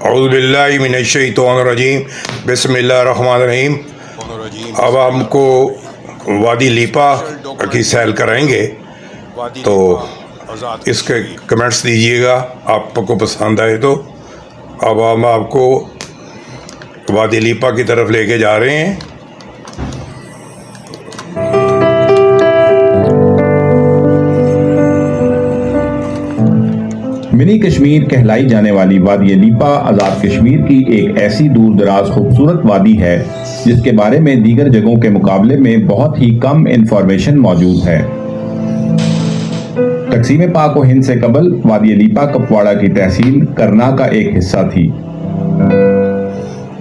औज़ुबिल्लाहि मिनश्शैतानिर्रजीम बिस्मिल्लाहिर्रहमानिर्रहीम। अब हमको वादी लीपा की सैर कराएंगे, तो इसके कमेंट्स दीजिएगा आपको पसंद आए तो। अब हम आपको वादी लीपा की तरफ लेके जा रहे हैं। मिनी कश्मीर कहलाई जाने वाली वादी लीपा आज़ाद कश्मीर की एक ऐसी दूर दराज खूबसूरत वादी है जिसके बारे में दीगर जगहों के मुकाबले में बहुत ही कम इंफॉर्मेशन मौजूद है। तकसीम पाक व हिंद से कबल वादी लीपा कपवाड़ा की तहसील करना का एक हिस्सा थी।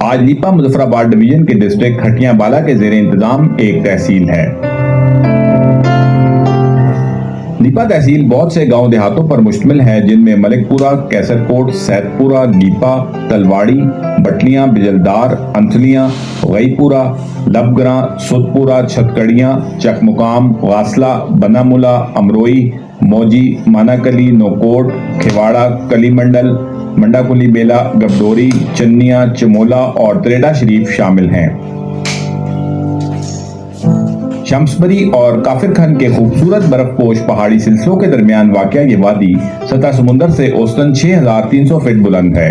आज लीपा मुजफ्फराबाद डिवीजन के डिस्ट्रिक्ट खटियाबाला के जेर इंतजाम एक तहसील है। लीपा तहसील बहुत से गांव देहातों पर मुश्तमिल है, जिनमें मलिकपुरा, कैसरकोट, सैदपुरा, लीपा, तलवाड़ी, बटलियां, बिजलदार, अंथलियां, गईपुरा, लबगरा, सुदपुरा, छतकड़ियां, चकमुकाम, वासला, बनामुला, अमरोई, मौजी, मानाकली, नोकोट, खिवाड़ा, कलीमंडल, मंडाकुली बेला, गबडोरी, चन्निया, चमोला और त्रेडा शरीफ शामिल हैं। शम्सबरी और काफिर खान के खूबसूरत बर्फपोश पहाड़ी सिलसिलों के दरमियान वाक़या ये वादी सतह समुंदर से औसतन 6300 फीट बुलंद है।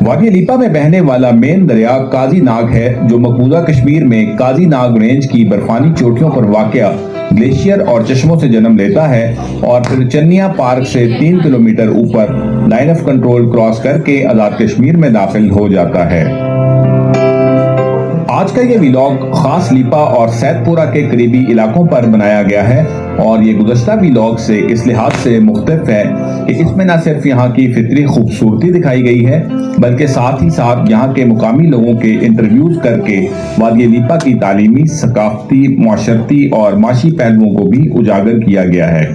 वादी लीपा में बहने वाला मेन दरिया काजी नाग है, जो मकबूजा कश्मीर में काजी नाग रेंज की बर्फानी चोटियों पर वाक़या ग्लेशियर और चश्मों से जन्म लेता है और फिर चन्निया पार्क से 3 किलोमीटर ऊपर लाइन ऑफ कंट्रोल क्रॉस करके आज़ाद कश्मीर में दाखिल हो जाता है। आज का ये व्लॉग खास लीपा और सैदपुरा के करीबी इलाकों पर बनाया गया है और ये गुज़श्ता व्लॉग से इस लिहाज से मुख्तलिफ है कि इसमें न सिर्फ यहाँ की फितरी खूबसूरती दिखाई गई है, बल्कि साथ ही साथ यहाँ के मुकामी लोगों के इंटरव्यूज करके वादी लीपा की तालीमी, सकाफती, माशरती और माशी पहलुओं को भी उजागर किया गया है।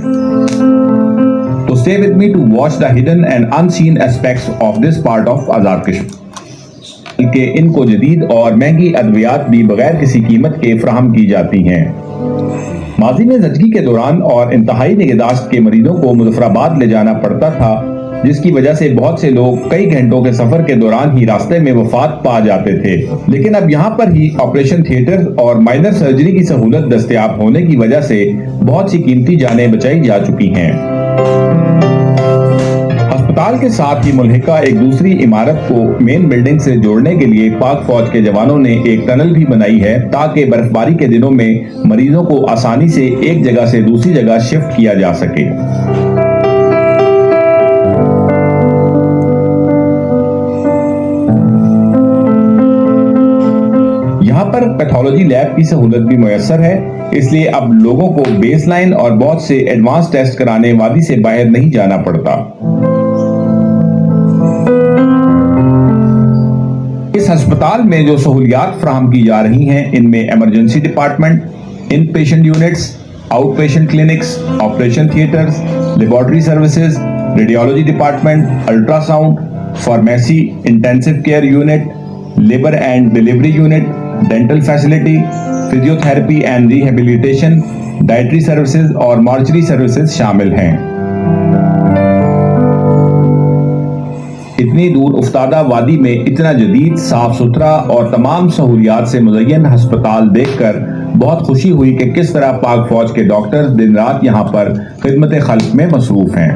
तो stay with me to watch the hidden and unseen aspects of this part of Azad Kashmir के इनको जदीद और महंगी अद्वियात भी बगैर किसी कीमत के फ्राहम की जाती हैं। माजी में ज़चगी के दौरान और इंतहाई निगहदाश्त के मरीजों को मुजफ्फराबाद ले जाना पड़ता था, जिसकी वजह से बहुत से लोग कई घंटों के सफर के दौरान ही रास्ते में वफात पा जाते थे। लेकिन अब यहाँ पर ही ऑपरेशन थिएटर और माइनर सर्जरी की सहूलत दस्तयाब होने की वजह से बहुत सी कीमती जानें बचाई जा चुकी हैं। अस्पताल के साथ ही मुल्हिका एक दूसरी इमारत को मेन बिल्डिंग से जोड़ने के लिए पाक फौज के जवानों ने एक टनल भी बनाई है, ताकि बर्फबारी के दिनों में मरीजों को आसानी से एक जगह से दूसरी जगह शिफ्ट किया जा सके। यहाँ पर पैथोलॉजी लैब की सहूलत भी मुयस्सर है, इसलिए अब लोगों को बेसलाइन और बहुत से एडवांस टेस्ट कराने वादी से बाहर नहीं जाना पड़ता। इस अस्पताल में जो सहूलियात फ्राहम की जा रही हैं, इनमें emergency department, in patient units, out patient clinics, operation theatres, laboratory services, radiology department, ultrasound, pharmacy, intensive care unit, labour and delivery unit, dental facility, physiotherapy and rehabilitation, dietary services और मॉर्चरी सर्विसेज शामिल हैं। इतनी दूर उफ्तादा वादी में इतना जदीद, साफ सुथरा और तमाम सहूलियात से मुज़य्यन हस्पताल देखकर बहुत खुशी हुई कि किस तरह पाक फौज के डॉक्टर्स दिन रात यहाँ पर खिदमत खल्क में मसरूफ हैं।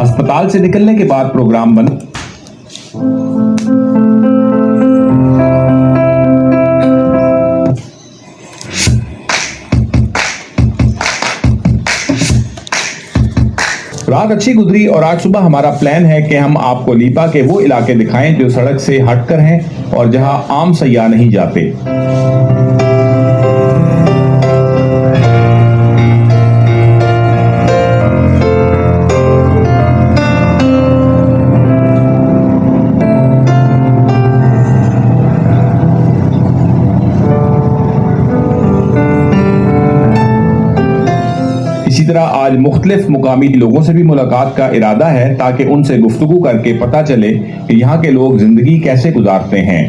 अस्पताल से निकलने के बाद प्रोग्राम बंद। रात अच्छी गुजरी और आज सुबह हमारा प्लान है कि हम आपको लीपा के वो इलाके दिखाएं जो सड़क से हटकर हैं और जहां आम सयाह नहीं जाते। इसी तरह आज मुख्तलिफ मुकामी लोगों से भी मुलाकात का इरादा है, ताकि उनसे गुफ्तगू करके पता चले कि यहाँ के लोग जिंदगी कैसे गुजारते हैं।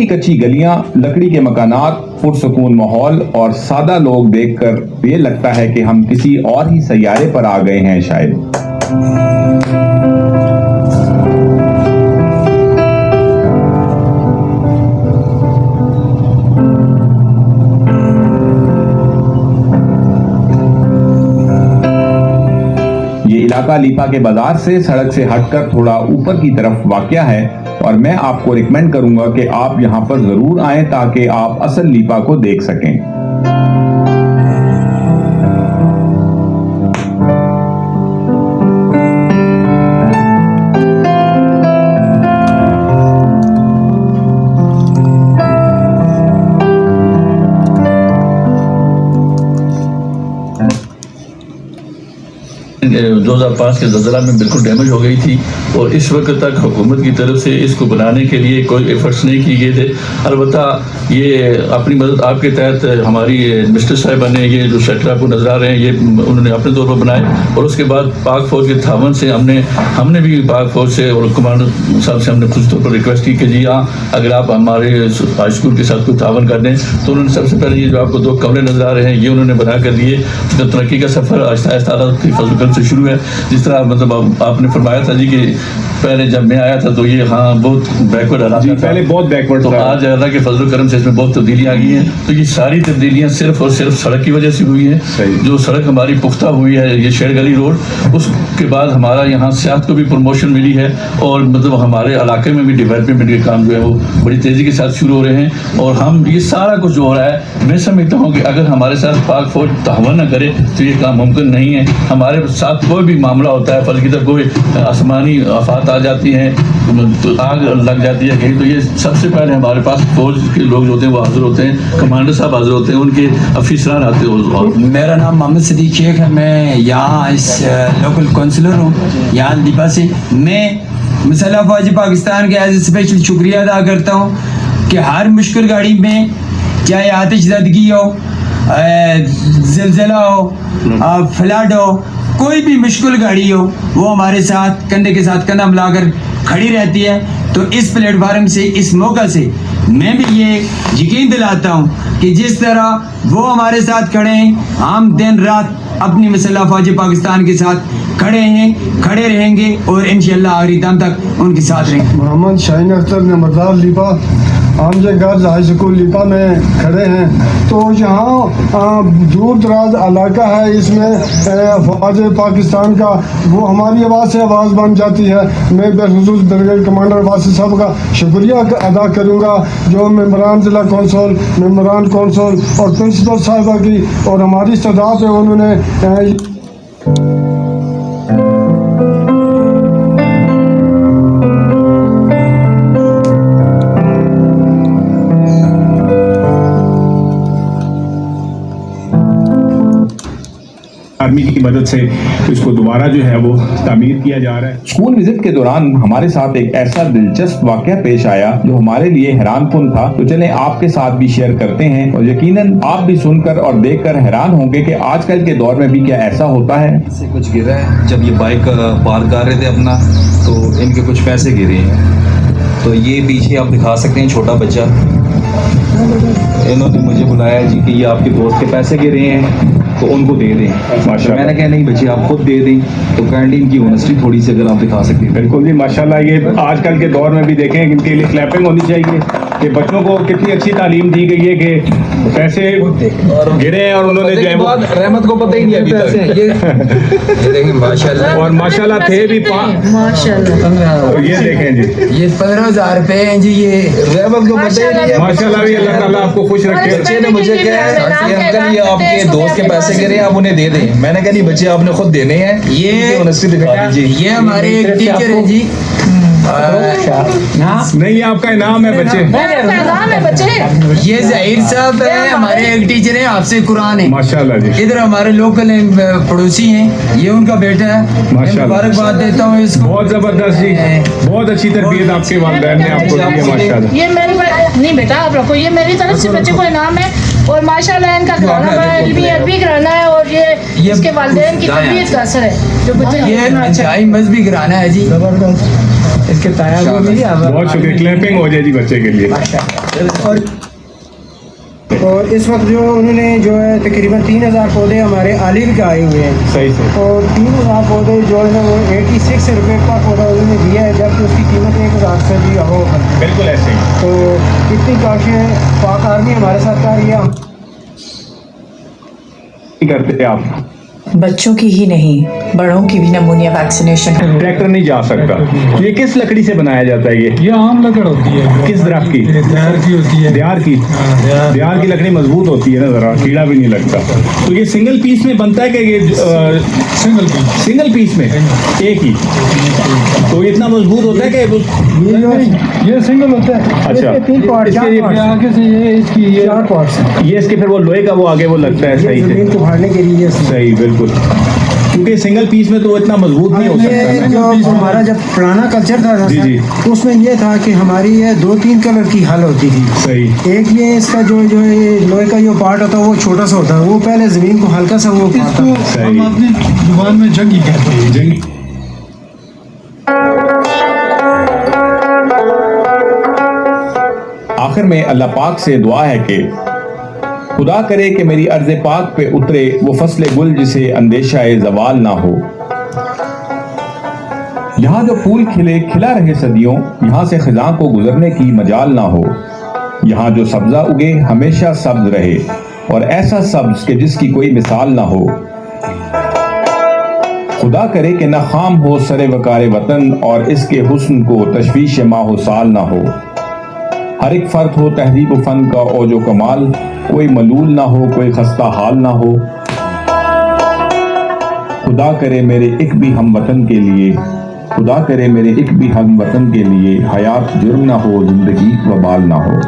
कच्ची गलियां, लकड़ी के मकानात, पुरसुकून माहौल और सादा लोग देखकर ये लगता है कि हम किसी और ही सैयारे पर आ गए हैं शायद। ये इलाका लीपा के बाजार से सड़क से हटकर थोड़ा ऊपर की तरफ वाक़या है और मैं आपको रिकमेंड करूंगा कि आप यहां पर जरूर आएं ताकि आप असल लीपा को देख सकें। दो 2005 के ज़लज़ला में बिल्कुल डैमेज हो गई थी और इस वक्त तक हुकूमत की तरफ से इसको बनाने के लिए कोई एफर्ट्स नहीं किए गए थे। अलबत्ता ये अपनी मदद आपके तहत हमारी मिस्टर साहिबा ने ये जो शटर आपको नज़र आ रहे हैं ये उन्होंने अपने तौर पर बनाए और उसके बाद पाक फ़ौज के तावन से हमने भी पाक फ़ौज से और कमांडर साहब से हमने खुद तौर पर रिक्वेस्ट की कि जी हाँ अगर आप हमारे हाई स्कूल के साथ कोई तावन कर दें तो उन्होंने सबसे पहले ये जो आपको 2 कमरे नज़र आ रहे हैं ये उन्होंने बना कर दिए। उसका तरक्की का सफ़र आहिस्ता आहिस्ता फजल से शुरू है। जिस तरह मतलब आपने फरमाया था जी कि पहले जब मैं आया था तो ये हाँ बहुत बैकवर्ड आ रहा था, पहले बहुत बैकवर्ड तो था। आज अल्लाह के फजल करम से इसमें बहुत तब्दीलियाँ आ गई हैं। तो ये सारी तब्दीलियाँ सिर्फ और सिर्फ सड़क की वजह से हुई हैं। जो सड़क हमारी पुख्ता हुई है ये शेर गली रोड, उसके बाद हमारा यहाँ सियाहत को भी प्रमोशन मिली है और मतलब हमारे इलाके में भी डेवलपमेंट के काम जो है वो बड़ी तेज़ी के साथ शुरू हो रहे हैं। और हम ये सारा कुछ जो हो रहा है मैं समझता हूँ कि अगर हमारे साथ पाक फौज तावन न करे तो ये काम मुमकिन नहीं है। हमारे साथ कोई भी मामला होता है फल की तरफ कोई आसमानी आफात आ जाती हैं तो आग लग जाती है कहीं, तो ये सबसे पहले हमारे पास फौज के लोग जो होते हैं वो हाजिर होते हैं, कमांडर साहब हाजिर होते हैं, उनके अफिसरान आते हैं। मेरा नाम मोहम्मद सदीक शेख है, मैं यहाँ इस लोकल काउंसलर हूँ यहाँ लीपा से। मैं मसला फौज पाकिस्तान का एज स्पेशल शुक्रिया अदा करता हूँ कि हर मुश्किल घड़ी में चाहे आतिशज़दगी हो, ज़िलज़ला हो, फ्लड हो, कोई भी मुश्किल घड़ी हो वो हमारे साथ कंधे के साथ कंधा मिलाकर खड़ी रहती है। तो इस प्लेटफार्म से इस मौका से मैं भी ये यकीन दिलाता हूँ कि जिस तरह वो हमारे साथ खड़े हैं हम दिन रात अपनी मसल्ह फौज पाकिस्तान के साथ खड़े हैं, खड़े रहेंगे और इंशाअल्लाह आखिरी दम तक उनके साथ रहेंगे। मोहम्मद शाहीन अख्तर नंबरदार लीपा आमजे गर्ल्स हाई स्कूल लीपा में खड़े हैं। तो यहाँ दूर दराज इलाका है, इसमें फौज पाकिस्तान का वो हमारी आवाज़ से आवाज़ बन जाती है। मैं बेखुसूस ब्रिगेड कमांडर वासिफ साहब का शुक्रिया अदा करूँगा जो मेम्बरान ज़िला कौंसल, मेम्बरान कौंसल और प्रिंसिपल साहिबा की और हमारी सदा पे उन्होंने आर्मी की मदद से इसको दोबारा जो है वो तामीर किया जा रहा है। स्कूल विजिट के दौरान हमारे साथ एक ऐसा दिलचस्प वाकया पेश आया जो हमारे लिए हैरानकुन था, तो चलें आपके साथ भी शेयर करते हैं और यकीनन आप भी सुनकर और देखकर हैरान होंगे कि आजकल के दौर में भी क्या ऐसा होता है। से कुछ गिरा है जब ये बाइक पार कर रहे थे अपना, तो इनके कुछ पैसे गिरे हैं। तो ये पीछे आप दिखा सकते हैं छोटा बच्चा, इन्होंने मुझे बुलाया जी कि ये आपके दोस्त के पैसे गिरे हैं तो उनको दे दें। तो मैंने कहा नहीं बच्चे आप खुद दे दें। तो काइंडली इनकी ऑनेस्टी थोड़ी सी अगर आप दिखा सकते हैं। बिल्कुल जी, माशाल्लाह। ये आजकल के दौर में भी देखें इनके लिए क्लैपिंग होनी चाहिए कि बच्चों को कितनी अच्छी तालीम दी गई है कि पैसे गिरे हैं और उन्होंने जो है वो रहमत को पता ही नहीं अभी तक। ये देखें माशाल्लाह, और माशाल्लाह थे भी माशाल्लाह। ये देखें जी, ये 15,000 रुपए हैं जी। ये रहमत को पता ही नहीं है। माशाल्लाह भी अल्लाह ताला आपको खुश रखे। बच्चे ने मुझे कहा अंकल ये आपके दोस्त के पैसे गिरे आप उन्हें दे दें। मैंने कहा नहीं बच्चे आपने खुद देने हैं। ये ऑनेस्टी दिखा दीजिए। ये हमारे एक टीचर है जी। नहीं, आपका इनाम है बच्चे। ये जहीर साहब है, हमारे एक टीचर है, आपसे कुरान है। माशाल्लाह जी। इधर हमारे लोकल पड़ोसी हैं, ये उनका बेटा है। मैं मुबारकबाद देता हूँ इसको। बहुत जबरदस्त जी, बहुत अच्छी तरबियत आपके वालिदैन ने आपको दी है माशाल्लाह। ये मेरी नहीं बेटा आप रखो, ये मेरी तरफ से बच्चे को इनाम है और माशाल्लाह इनका कराना भी कराना है और ये इसके वालिदैन की तबीयत का असर है जो बच्चे ये इंतहाई मजहबी कराना है जी। इसके ताया को भी बहुत शुक्रिया। क्लैपिंग हो जाए जी बच्चे के लिए। और इस वक्त जो उन्होंने जो है तकरीबन 3000 पौधे हमारे आलिव के आए हुए हैं। सही से। और 3000 पौधे जो है ना वो 86 रुपये का पौधा उन्होंने दिया है, जबकि उसकी कीमत 1000 से भी हो। बिल्कुल ऐसे ही। तो इतनी काशें पाक आर्मी हमारे साथ कर रही है। करते आप बच्चों की ही नहीं बड़ों की भी नमूनिया वैक्सीनेशन। ट्रैक्टर नहीं जा सकता। ये किस लकड़ी से बनाया जाता है? ये आम लकड़ होती है। किस दरख्त की? देहार की होती है। देहार की। देहार की लकड़ी मजबूत होती है ना, जरा कीड़ा भी नहीं लगता। तो ये सिंगल पीस में बनता है कि ये सिंगल पीस में एक ही? तो इतना मजबूत होता है कि ये सिंगल होता है। अच्छा, तीन पार्ट आगे से ये इसकी ये 4 पार्ट्स। ये इसके फिर वो लोहे का वो आगे वो लगता है। सही जमीन से। को उखाड़ने के लिए। सही, बिल्कुल। क्योंकि सिंगल पीस में तो वो इतना मजबूत नहीं हो सकता ये ना। जो हमारा जब पुराना कल्चर था ना, जी, जी। तो उसमें ये था कि हमारी ये 2-3 कलर की हल होती थी। सही। एक ये इसका जो ये लोहे का जो पार्ट होता है वो छोटा सा होता है, वो पहले जमीन को हल्का सा वो इसको सही। हम अपनी जुबान में जंगी कहते हैं। जंग आखिर में अल्लाह पाक से दुआ है कि खुदा करे कि मेरी अर्ज़ पाक पे उतरे वो फसले गुल जिसे अंदेशा ज़वाल ना हो। यहाँ जो फूल खिले खिला रहे सदियों, यहाँ से खिज़ां को गुजरने की मजाल ना हो। यहाँ जो सब्ज़ा उगे हमेशा सब्ज रहे, और ऐसा सब्ज कि जिसकी कोई मिसाल ना हो। खुदा करे कि न खाम हो सरे वकारे वतन, और इसके हुस्न को तशवीश माहो साल ना हो। हर एक फर्द हो तहजीब फन का ओजो कमाल, कोई मलूल ना हो कोई खस्ता हाल ना हो। खुदा करे मेरे एक भी हम वतन के लिए, खुदा करे मेरे एक भी हम वतन के लिए, हयात जुर्म ना हो जिंदगी वबाल ना हो।